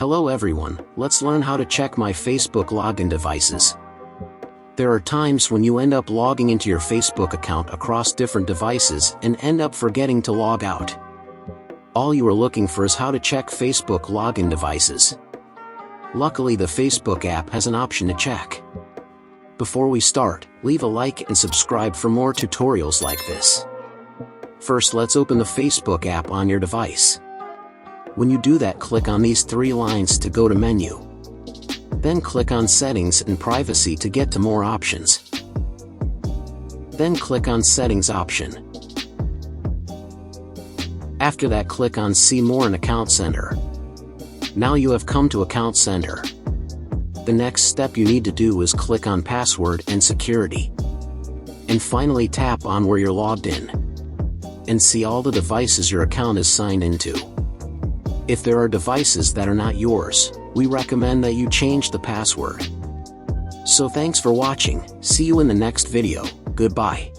Hello everyone, let's learn how to check my Facebook login devices. There are times when you end up logging into your Facebook account across different devices and end up forgetting to log out. All you are looking for is how to check Facebook login devices. Luckily, the Facebook app has an option to check. Before we start, leave a like and subscribe for more tutorials like this. First, let's open the Facebook app on your device. When you do that, click on these three lines to go to menu. Then click on Settings and Privacy to get to more options. Then click on Settings option. After that, click on See More in Account Center. Now you have come to Account Center. The next step you need to do is click on Password and Security. And finally tap on where you're logged in. And see all the devices your account is signed into. If there are devices that are not yours, we recommend that you change the password. So thanks for watching, see you in the next video, goodbye.